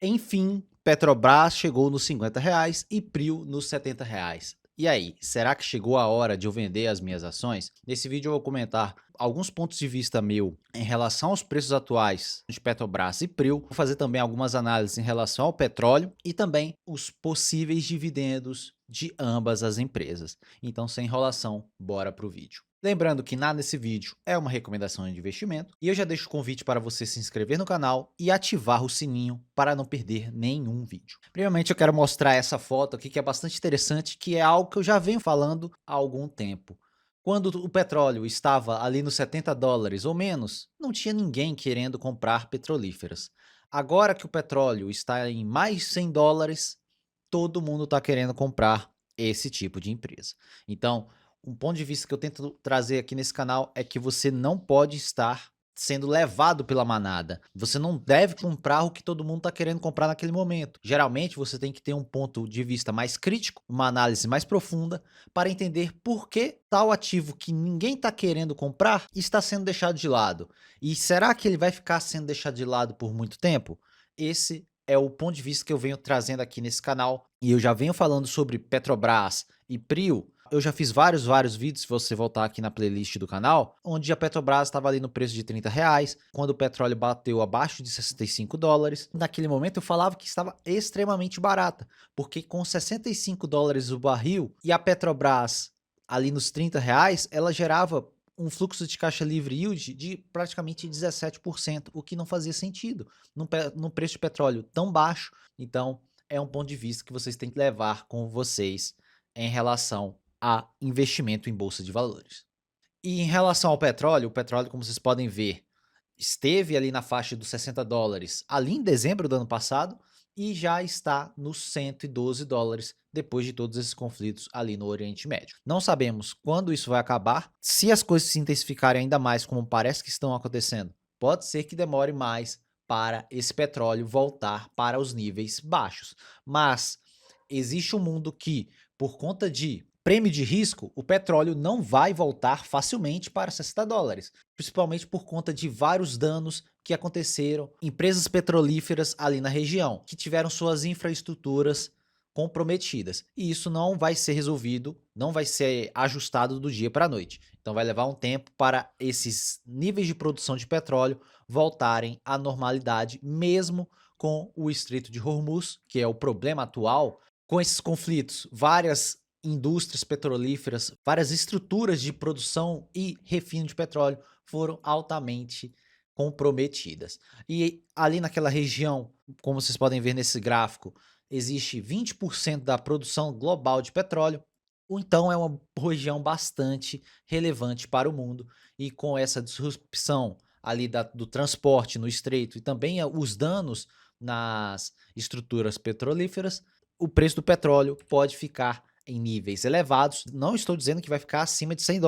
Enfim, Petrobras chegou nos R$ 50 e Prio nos R$ 70. E aí, será que chegou a hora de eu vender as minhas ações? Nesse vídeo eu vou comentar alguns pontos de vista meu em relação aos preços atuais de Petrobras e Prio. Vou fazer também algumas análises em relação ao petróleo e também os possíveis dividendos de ambas as empresas. Então, sem enrolação, bora pro vídeo. Lembrando que nada nesse vídeo é uma recomendação de investimento e eu já deixo o convite para você se inscrever no canal e ativar o sininho para não perder nenhum vídeo. Primeiramente eu quero mostrar essa foto aqui que é bastante interessante, que é algo que eu já venho falando há algum tempo. Quando o petróleo estava ali nos US$ 70 ou menos, não tinha ninguém querendo comprar petrolíferas. Agora que o petróleo está em mais de US$ 100, todo mundo está querendo comprar esse tipo de empresa. Então, um ponto de vista que eu tento trazer aqui nesse canal é que você não pode estar sendo levado pela manada. Você não deve comprar o que todo mundo está querendo comprar naquele momento. Geralmente você tem que ter um ponto de vista mais crítico, uma análise mais profunda, para entender por que tal ativo que ninguém está querendo comprar está sendo deixado de lado. E será que ele vai ficar sendo deixado de lado por muito tempo? Esse é o ponto de vista que eu venho trazendo aqui nesse canal, e eu já venho falando sobre Petrobras e Prio. Eu já fiz vários vídeos, se você voltar aqui na playlist do canal, onde a Petrobras estava ali no preço de R$ 30, quando o petróleo bateu abaixo de US$ 65. Naquele momento eu falava que estava extremamente barata, porque com US$ 65 o barril e a Petrobras ali nos R$ 30, ela gerava um fluxo de caixa livre yield de praticamente 17%, o que não fazia sentido num preço de petróleo tão baixo. Então, é um ponto de vista que vocês têm que levar com vocês em relação a investimento em bolsa de valores. E em relação ao petróleo, o petróleo, como vocês podem ver, esteve ali na faixa dos US$ 60 ali em dezembro do ano passado e já está nos US$ 112 depois de todos esses conflitos ali no Oriente Médio. Não sabemos quando isso vai acabar. Se as coisas se intensificarem ainda mais, como parece que estão acontecendo, pode ser que demore mais para esse petróleo voltar para os níveis baixos. Mas existe um mundo que, por conta de prêmio de risco, o petróleo não vai voltar facilmente para US$ 60, principalmente por conta de vários danos que aconteceram em empresas petrolíferas ali na região, que tiveram suas infraestruturas comprometidas. E isso não vai ser resolvido, não vai ser ajustado do dia para a noite. Então vai levar um tempo para esses níveis de produção de petróleo voltarem à normalidade, mesmo com o Estreito de Hormuz, que é o problema atual. Com esses conflitos, várias indústrias petrolíferas, várias estruturas de produção e refino de petróleo foram altamente comprometidas. E ali naquela região, como vocês podem ver nesse gráfico, existe 20% da produção global de petróleo, ou então é uma região bastante relevante para o mundo, e com essa disrupção ali do transporte no estreito e também os danos nas estruturas petrolíferas, o preço do petróleo pode ficar em níveis elevados. Não estou dizendo que vai ficar acima de US$ 100,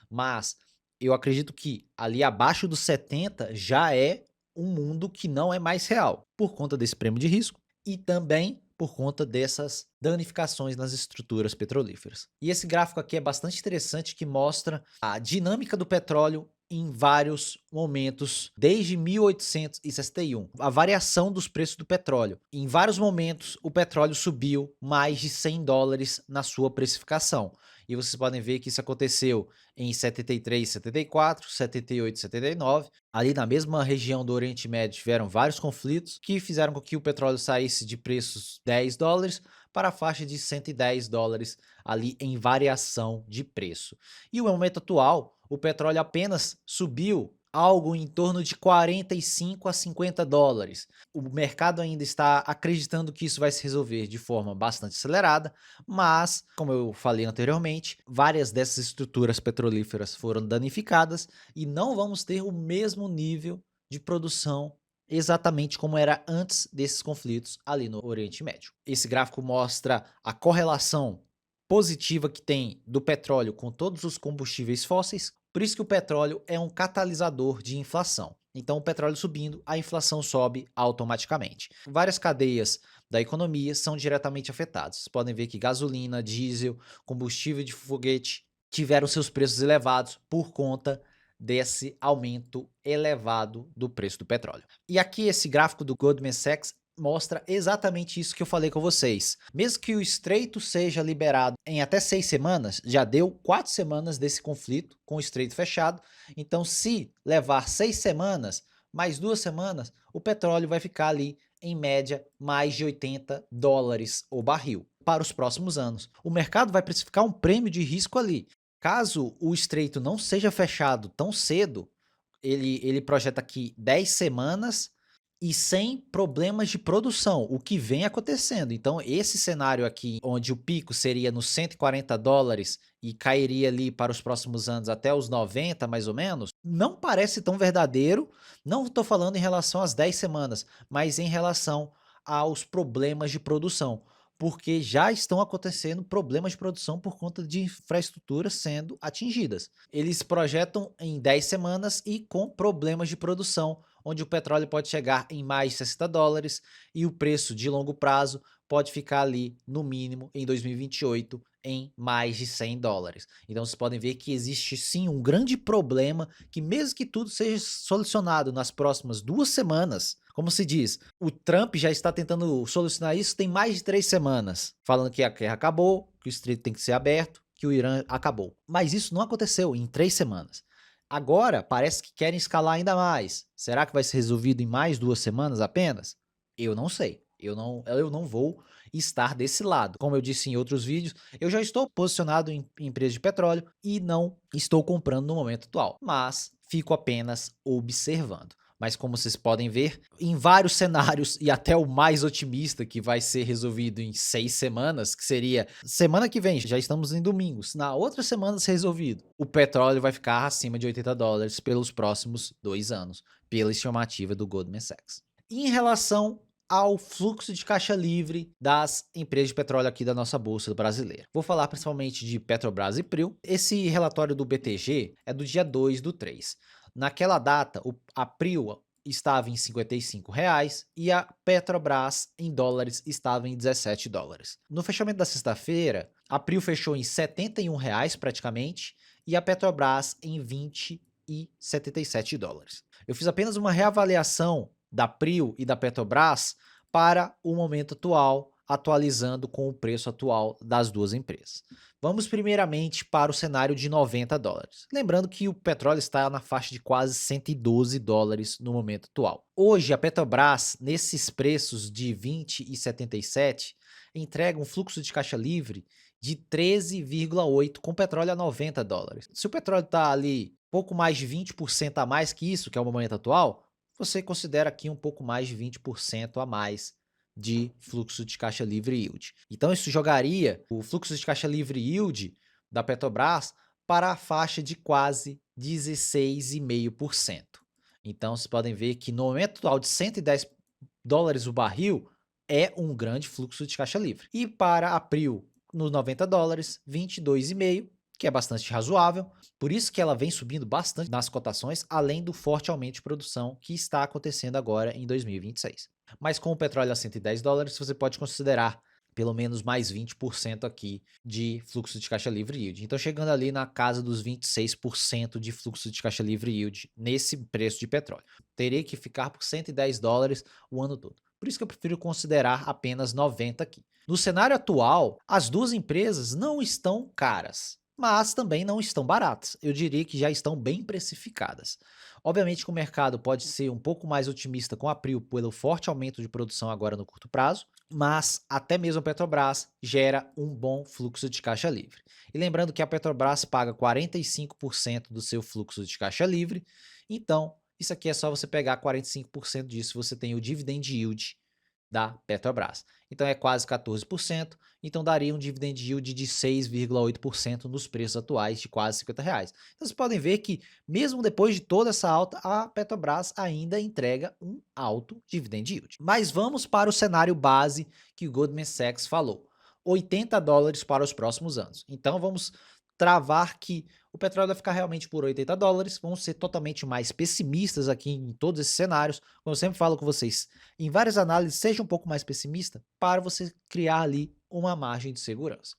mas eu acredito que ali abaixo dos 70 já é um mundo que não é mais real, por conta desse prêmio de risco e também por conta dessas danificações nas estruturas petrolíferas. E esse gráfico aqui é bastante interessante, que mostra a dinâmica do petróleo em vários momentos, desde 1861, a variação dos preços do petróleo. Em vários momentos, o petróleo subiu mais de US$ 100 na sua precificação. E vocês podem ver que isso aconteceu em 73, 74, 78, 79. Ali na mesma região do Oriente Médio tiveram vários conflitos que fizeram com que o petróleo saísse de preços US$ 10 para a faixa de US$ 110 ali em variação de preço. E o momento atual, o petróleo apenas subiu algo em torno de 45 a US$ 50. O mercado ainda está acreditando que isso vai se resolver de forma bastante acelerada, mas, como eu falei anteriormente, várias dessas estruturas petrolíferas foram danificadas e não vamos ter o mesmo nível de produção exatamente como era antes desses conflitos ali no Oriente Médio. Esse gráfico mostra a correlação positiva que tem do petróleo com todos os combustíveis fósseis. Por isso que o petróleo é um catalisador de inflação. Então, o petróleo subindo, a inflação sobe automaticamente. Várias cadeias da economia são diretamente afetadas. Vocês podem ver que gasolina, diesel, combustível de foguete tiveram seus preços elevados por conta desse aumento elevado do preço do petróleo. E aqui esse gráfico do Goldman Sachs mostra exatamente isso que eu falei com vocês. Mesmo que o estreito seja liberado em até 6 semanas, já deu 4 semanas desse conflito com o estreito fechado. Então, se levar 6 semanas, mais 2 semanas, o petróleo vai ficar ali em média mais de $80 o barril para os próximos anos. O mercado vai precificar um prêmio de risco ali. Caso o estreito não seja fechado tão cedo, ele projeta aqui 10 semanas e sem problemas de produção, o que vem acontecendo. Então, esse cenário aqui, onde o pico seria nos $140 e cairia ali para os próximos anos até os 90, mais ou menos, não parece tão verdadeiro. Não estou falando em relação às 10 semanas, mas em relação aos problemas de produção, porque já estão acontecendo problemas de produção por conta de infraestruturas sendo atingidas. Eles projetam em 10 semanas e com problemas de produção, onde o petróleo pode chegar em mais de $60 e o preço de longo prazo pode ficar ali, no mínimo, em 2028, em mais de $100. Então vocês podem ver que existe sim um grande problema, que mesmo que tudo seja solucionado nas próximas 2 semanas, como se diz, o Trump já está tentando solucionar isso tem mais de 3 semanas, falando que a guerra acabou, que o estreito tem que ser aberto, que o Irã acabou. Mas isso não aconteceu em 3 semanas. Agora parece que querem escalar ainda mais. Será que vai ser resolvido em mais 2 semanas apenas? Eu não sei. Eu não vou estar desse lado. Como eu disse em outros vídeos, eu já estou posicionado em empresas de petróleo e não estou comprando no momento atual, mas fico apenas observando. Mas como vocês podem ver, em vários cenários, e até o mais otimista, que vai ser resolvido em 6 semanas, que seria semana que vem, já estamos em domingo, se na outra semana ser resolvido, o petróleo vai ficar acima de $80 pelos próximos 2 anos, pela estimativa do Goldman Sachs. Em relação ao fluxo de caixa livre das empresas de petróleo aqui da nossa bolsa brasileira. Vou falar principalmente de Petrobras e Prio. Esse relatório do BTG é do dia 2/3. Naquela data, a Prio estava em R$ 55 e a Petrobras em dólares estava em $17. No fechamento da sexta-feira, a Prio fechou em R$ 71 praticamente e a Petrobras em $20,77. Eu fiz apenas uma reavaliação da Prio e da Petrobras para o momento atual, atualizando com o preço atual das duas empresas. Vamos primeiramente para o cenário de $90. Lembrando que o petróleo está na faixa de quase $112 no momento atual. Hoje, a Petrobras, nesses preços de 20,77, entrega um fluxo de caixa livre de 13,8 com petróleo a $90. Se o petróleo está ali pouco mais de 20% a mais que isso, que é o momento atual, você considera aqui um pouco mais de 20% a mais de fluxo de caixa livre yield. Então isso jogaria o fluxo de caixa livre yield da Petrobras para a faixa de quase 16,5%. Então vocês podem ver que no momento atual de $110 o barril é um grande fluxo de caixa livre. E para abril, nos $90, 22,5%, que é bastante razoável, por isso que ela vem subindo bastante nas cotações, além do forte aumento de produção que está acontecendo agora em 2026. Mas com o petróleo a $110, você pode considerar pelo menos mais 20% aqui de fluxo de caixa livre yield. Então chegando ali na casa dos 26% de fluxo de caixa livre yield nesse preço de petróleo. Terei que ficar por $110 o ano todo. Por isso que eu prefiro considerar apenas 90 aqui. No cenário atual, as duas empresas não estão caras, mas também não estão baratas. Eu diria que já estão bem precificadas. Obviamente que o mercado pode ser um pouco mais otimista com a Prio pelo forte aumento de produção agora no curto prazo, mas até mesmo a Petrobras gera um bom fluxo de caixa livre. E lembrando que a Petrobras paga 45% do seu fluxo de caixa livre, então isso aqui é só você pegar 45% disso, você tem o dividend yield da Petrobras. Então é quase 14%, então daria um dividend yield de 6,8% nos preços atuais de quase R$ 50. Então vocês podem ver que mesmo depois de toda essa alta, a Petrobras ainda entrega um alto dividend yield. Mas vamos para o cenário base que o Goldman Sachs falou. $80 para os próximos anos. Então vamos travar que o petróleo vai ficar realmente por $80, vamos ser totalmente mais pessimistas aqui em todos esses cenários. Como eu sempre falo com vocês, em várias análises, seja um pouco mais pessimista para você criar ali uma margem de segurança.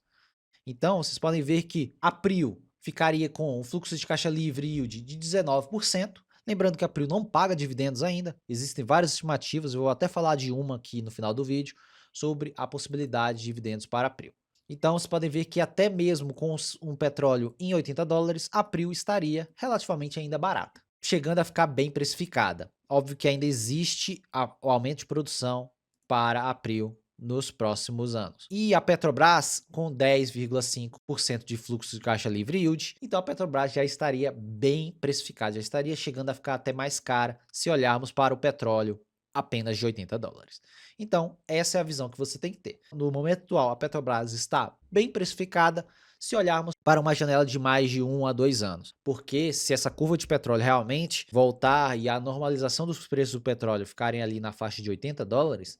Então, vocês podem ver que a Prio ficaria com um fluxo de caixa livre yield de 19%, Lembrando que a PRIO não paga dividendos ainda, existem várias estimativas, eu vou até falar de uma aqui no final do vídeo, sobre a possibilidade de dividendos para a PRIO. Então vocês podem ver que até mesmo com um petróleo em 80 dólares, a PRIO estaria relativamente ainda barata, chegando a ficar bem precificada. Óbvio que ainda existe o aumento de produção para a PRIO nos próximos anos. E a Petrobras com 10,5% de fluxo de caixa livre yield, então a Petrobras já estaria bem precificada, já estaria chegando a ficar até mais cara se olharmos para o petróleo apenas de 80 dólares. Então, essa é a visão que você tem que ter. No momento atual, a Petrobras está bem precificada se olharmos para uma janela de mais de 1 a 2 anos. Porque se essa curva de petróleo realmente voltar e a normalização dos preços do petróleo ficarem ali na faixa de 80 dólares,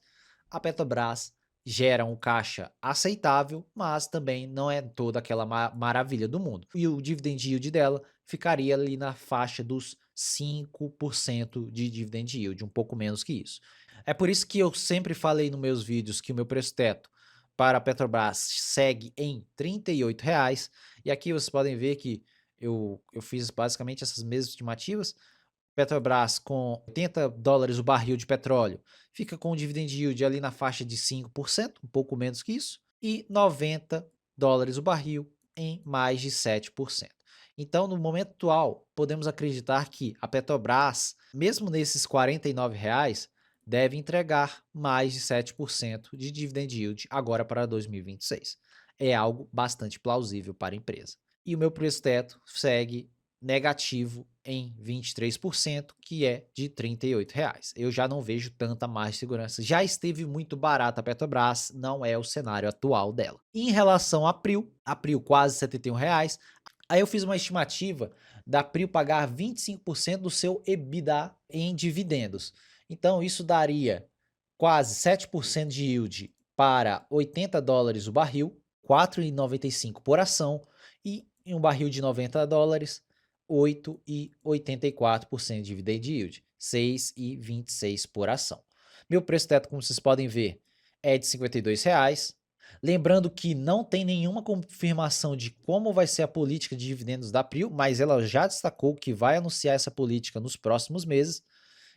a Petrobras gera um caixa aceitável, mas também não é toda aquela maravilha do mundo. E o dividend yield dela ficaria ali na faixa dos 5% de dividend yield, um pouco menos que isso. É por isso que eu sempre falei nos meus vídeos que o meu preço teto para a Petrobras segue em R$ 38,00, e aqui vocês podem ver que eu fiz basicamente essas mesmas estimativas. Petrobras com 80 dólares o barril de petróleo, fica com um dividend yield ali na faixa de 5%, um pouco menos que isso, e 90 dólares o barril em mais de 7%. Então, no momento atual, podemos acreditar que a Petrobras, mesmo nesses R$ 49,00, deve entregar mais de 7% de dividend yield agora para 2026. É algo bastante plausível para a empresa. E o meu preço teto segue negativo em 23%, que é de R$ 38,00. Eu já não vejo tanta mais segurança. Já esteve muito barata a Petrobras, não é o cenário atual dela. Em relação à a PRIO quase R$ 71,00. Aí eu fiz uma estimativa da PRIO pagar 25% do seu EBITDA em dividendos. Então isso daria quase 7% de yield para 80 dólares o barril, 4,95 por ação, e em um barril de 90 dólares, 8,84% de dividend yield, 6,26 por ação. Meu preço teto, como vocês podem ver, é de R$ 52,00. Lembrando que não tem nenhuma confirmação de como vai ser a política de dividendos da PRIO, mas ela já destacou que vai anunciar essa política nos próximos meses.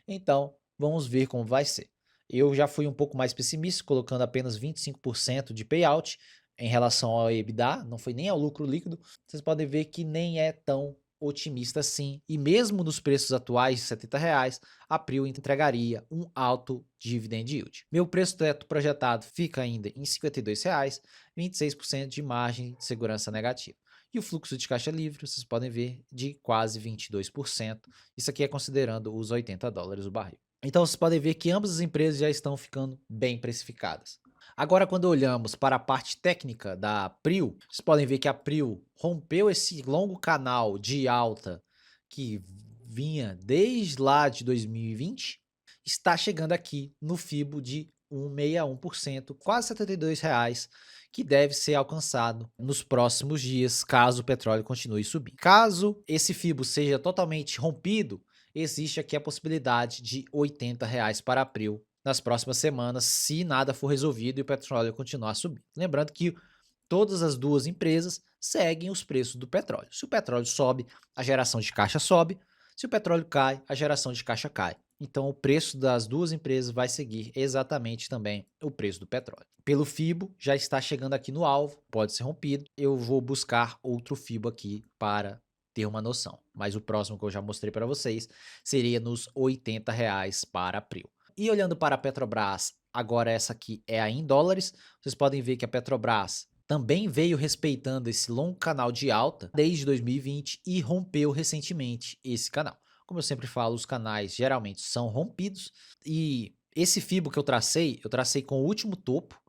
Então, vamos ver como vai ser. Eu já fui um pouco mais pessimista, colocando apenas 25% de payout em relação ao EBITDA, não foi nem ao lucro líquido. Vocês podem ver que nem é tão otimista assim, e mesmo nos preços atuais de R$ 70,00, a PRIO entregaria um alto dividend yield. Meu preço teto projetado fica ainda em R$ 52,00, 26% de margem de segurança negativa. E o fluxo de caixa livre, vocês podem ver, de quase 22%. Isso aqui é considerando os 80 dólares o barril. Então vocês podem ver que ambas as empresas já estão ficando bem precificadas. Agora, quando olhamos para a parte técnica da PRIO, vocês podem ver que a PRIO rompeu esse longo canal de alta que vinha desde lá de 2020, está chegando aqui no FIBO de 1,61%, quase R$ 72,00, que deve ser alcançado nos próximos dias, caso o petróleo continue subindo. Caso esse FIBO seja totalmente rompido, existe aqui a possibilidade de R$ 80,00 para a PRIO nas próximas semanas, se nada for resolvido e o petróleo continuar subindo. Lembrando que todas as duas empresas seguem os preços do petróleo. Se o petróleo sobe, a geração de caixa sobe. Se o petróleo cai, a geração de caixa cai. Então o preço das duas empresas vai seguir exatamente também o preço do petróleo. Pelo FIBO, já está chegando aqui no alvo, pode ser rompido. Eu vou buscar outro FIBO aqui para ter uma noção. Mas o próximo que eu já mostrei para vocês seria nos R$ 80,00 para a PRIO. E olhando para a Petrobras, agora essa aqui é a em dólares, vocês podem ver que a Petrobras também veio respeitando esse longo canal de alta desde 2020 e rompeu recentemente esse canal. Como eu sempre falo, os canais geralmente são rompidos, e esse FIBO que eu tracei com o último topo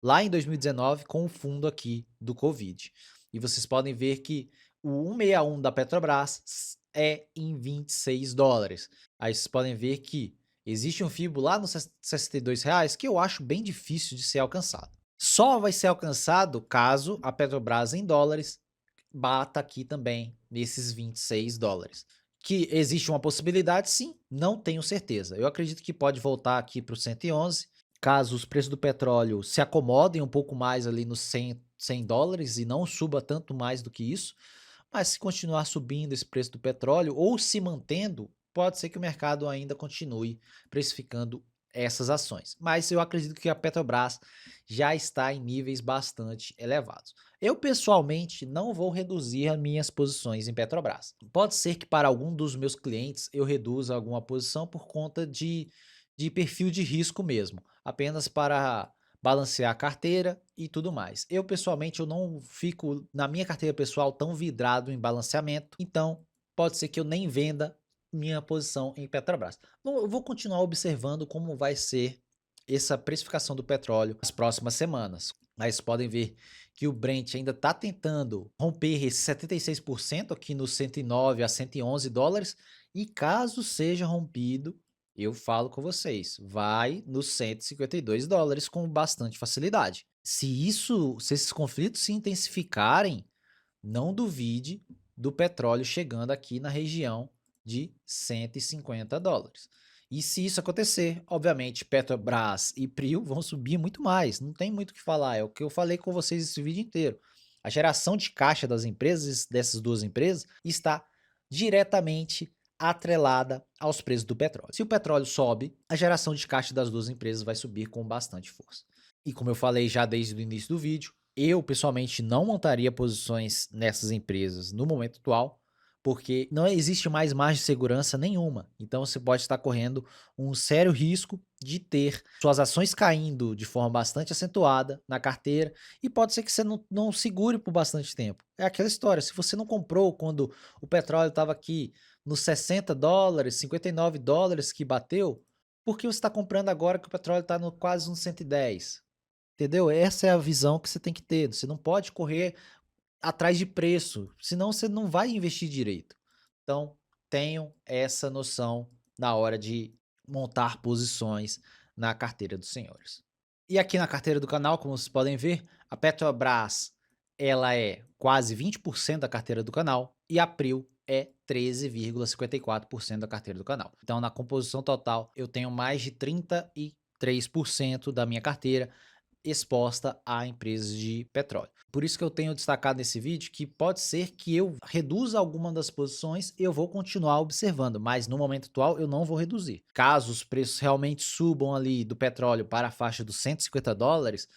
lá em 2019 com o fundo aqui do Covid. E vocês podem ver que o 161 da Petrobras é em 26 dólares. Aí vocês podem ver que existe um FIBO lá nos R$ 62,00 que eu acho bem difícil de ser alcançado. Só vai ser alcançado caso a Petrobras em dólares bata aqui também nesses 26 dólares. Que existe uma possibilidade, sim, não tenho certeza. Eu acredito que pode voltar aqui para o 111, caso os preços do petróleo se acomodem um pouco mais ali nos 100 dólares e não suba tanto mais do que isso. Mas se continuar subindo esse preço do petróleo ou se mantendo pode ser que o mercado ainda continue precificando essas ações. Mas eu acredito que a Petrobras já está em níveis bastante elevados. Eu, pessoalmente, não vou reduzir as minhas posições em Petrobras. Pode ser que para algum dos meus clientes eu reduza alguma posição por conta de perfil de risco mesmo, apenas para balancear a carteira e tudo mais. Eu, pessoalmente, eu não fico na minha carteira pessoal tão vidrado em balanceamento, então pode ser que eu nem venda minha posição em Petrobras. Bom, eu vou continuar observando como vai ser essa precificação do petróleo nas próximas semanas. Mas podem ver que o Brent ainda está tentando romper esse 76% aqui nos 109 a 111 dólares. E caso seja rompido, eu falo com vocês, vai nos 152 dólares com bastante facilidade. Se esses conflitos se intensificarem, não duvide do petróleo chegando aqui na região de 150 dólares. E se isso acontecer, obviamente Petrobras e Prio vão subir muito mais, não tem muito o que falar, é o que eu falei com vocês esse vídeo inteiro. A geração de caixa das empresas, dessas duas empresas, está diretamente atrelada aos preços do petróleo. Se o petróleo sobe, a geração de caixa das duas empresas vai subir com bastante força. E como eu falei já desde o início do vídeo, eu pessoalmente não montaria posições nessas empresas no momento atual, porque não existe mais margem de segurança nenhuma. Então você pode estar correndo um sério risco de ter suas ações caindo de forma bastante acentuada na carteira e pode ser que você não segure por bastante tempo. É aquela história, se você não comprou quando o petróleo estava aqui nos 60 dólares, 59 dólares que bateu, por que você está comprando agora que o petróleo está no quase uns 110? Entendeu? Essa é a visão que você tem que ter. Você não pode correr atrás de preço, senão você não vai investir direito. Então, tenham essa noção na hora de montar posições na carteira dos senhores. E aqui na carteira do canal, como vocês podem ver, a Petrobras ela é quase 20% da carteira do canal e a Prio é 13,54% da carteira do canal. Então, na composição total, eu tenho mais de 33% da minha carteira exposta a empresas de petróleo. Por isso que eu tenho destacado nesse vídeo que pode ser que eu reduza alguma das posições, eu vou continuar observando, mas no momento atual eu não vou reduzir. Caso os preços realmente subam ali do petróleo para a faixa dos 150 dólares,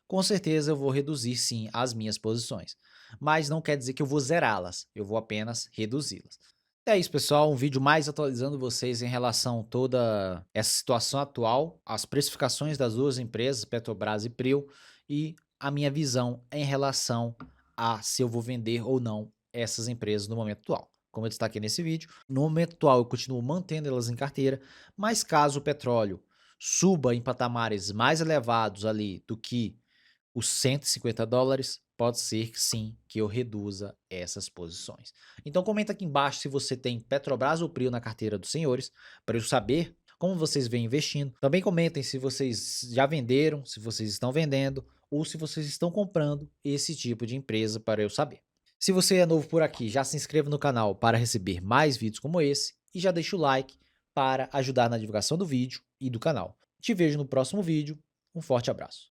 com certeza eu vou reduzir sim as minhas posições. Mas não quer dizer que eu vou zerá-las, eu vou apenas reduzi-las. É isso, pessoal, um vídeo mais atualizando vocês em relação a toda essa situação atual, as precificações das duas empresas, Petrobras e Prio, e a minha visão em relação a se eu vou vender ou não essas empresas no momento atual. Como eu destaquei nesse vídeo, no momento atual eu continuo mantendo elas em carteira, mas caso o petróleo suba em patamares mais elevados ali do que os 150 dólares, pode ser que sim, que eu reduza essas posições. Então comenta aqui embaixo se você tem Petrobras ou Prio na carteira dos senhores, para eu saber como vocês vêm investindo. Também comentem se vocês já venderam, se vocês estão vendendo, ou se vocês estão comprando esse tipo de empresa para eu saber. Se você é novo por aqui, já se inscreva no canal para receber mais vídeos como esse e já deixa o like para ajudar na divulgação do vídeo e do canal. Te vejo no próximo vídeo, um forte abraço.